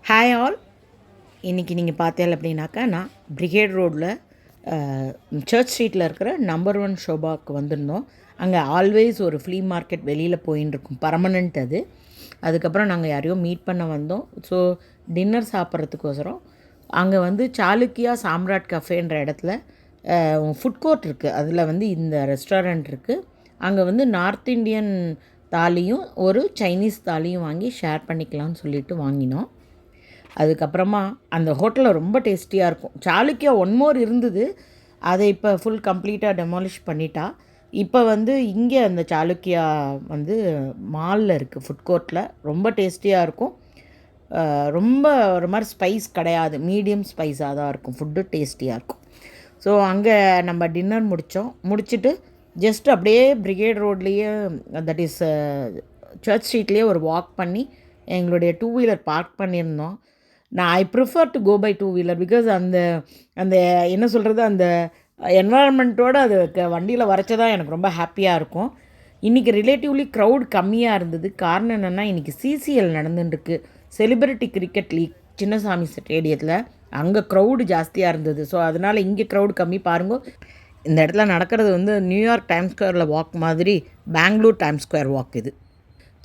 Hi all. இன்றைக்கி நீங்கள் பார்த்தேன் அப்படின்னாக்கா நான் பிரிகேட் ரோடில் சர்ச் ஸ்ட்ரீட்டில் இருக்கிற நம்பர் 1 ஷோபாவுக்கு வந்திருந்தோம். அங்கே ஆல்வேஸ் ஒரு ஃப்ளீ மார்க்கெட் வெளியில் போயின்னு இருக்கும், பர்மனெண்ட் அது. அதுக்கப்புறம் நாங்கள் யாரையோ மீட் பண்ண வந்தோம். ஸோ டின்னர் சாப்பிட்றதுக்கோசரம் அங்கே வந்து சாளுக்கியா சாம்ராட் கஃபேன்ற இடத்துல ஃபுட் கோர்ட் இருக்குது. அதில் வந்து இந்த ரெஸ்டாரண்ட் இருக்குது. அங்கே வந்து நார்த் இண்டியன் தாலியும் ஒரு சைனீஸ் தாலியும் வாங்கி ஷேர் பண்ணிக்கலாம்னு சொல்லிட்டு வாங்கினோம். அதுக்கப்புறமா அந்த ஹோட்டலில் ரொம்ப டேஸ்டியாக இருக்கும். சாளுக்கியா ஒன் மோர் இருந்தது, அதை இப்போ ஃபுல் கம்ப்ளீட்டாக டெமாலிஷ் பண்ணிட்டா. இப்போ வந்து இங்கே அந்த சாளுக்கியா வந்து மாலில் இருக்குது, ஃபுட் கோர்ட்டில். ரொம்ப டேஸ்டியாக இருக்கும். ரொம்ப ஒரு மாதிரி ஸ்பைஸ் கிடையாது, மீடியம் ஸ்பைஸாக தான் இருக்கும். ஃபுட்டு டேஸ்டியாக இருக்கும். ஸோ அங்கே நம்ம டின்னர் முடிச்சுட்டு ஜஸ்ட் அப்படியே பிரிகேட் ரோட்லேயே, தட் இஸ் சர்ச் ஸ்ட்ரீட்லேயே ஒரு வாக் பண்ணி எங்களுடைய 2 வீலர் பார்க் பண்ணியிருந்தோம். I prefer to go by 2 wheeler because அந்த அந்த என்ன சொல்கிறது, அந்த என்வாயர்மெண்ட்டோடு அது வண்டியில் வரைச்சதான் எனக்கு ரொம்ப ஹாப்பியாக இருக்கும். இன்றைக்கி ரிலேட்டிவ்லி க்ரௌட் கம்மியாக இருந்தது. காரணம் என்னென்னா, இன்றைக்கி சிசிஎல் நடந்துட்டுருக்கு, செலிப்ரிட்டி கிரிக்கெட் லீக், சின்னசாமி ஸ்டேடியத்தில். அங்கே க்ரௌடு ஜாஸ்தியாக இருந்தது. ஸோ அதனால் இங்கே க்ரௌடு கம்மி. பாருங்க, இந்த இடத்துல நடக்கிறது வந்து நியூயார்க் டைம்ஸ் ஸ்கொயரில் வாக் மாதிரி பெங்களூர் டைம்ஸ் ஸ்கொயர் வாக் இது.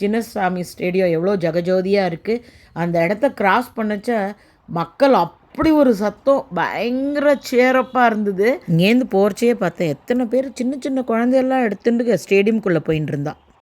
சின்னசாமி ஸ்டேடியம் எவ்வளோ ஜகஜோதியாக இருக்குது. அந்த இடத்த கிராஸ் பண்ணச்ச மக்கள் அப்படி ஒரு சத்தம், பயங்கர சேரப்பாக இருந்தது. இங்கேருந்து போகிறச்சே பார்த்தேன், எத்தனை பேர் சின்ன சின்ன குழந்தையெல்லாம் எடுத்துட்டு ஸ்டேடியம்குள்ளே போயின்னு இருந்தா.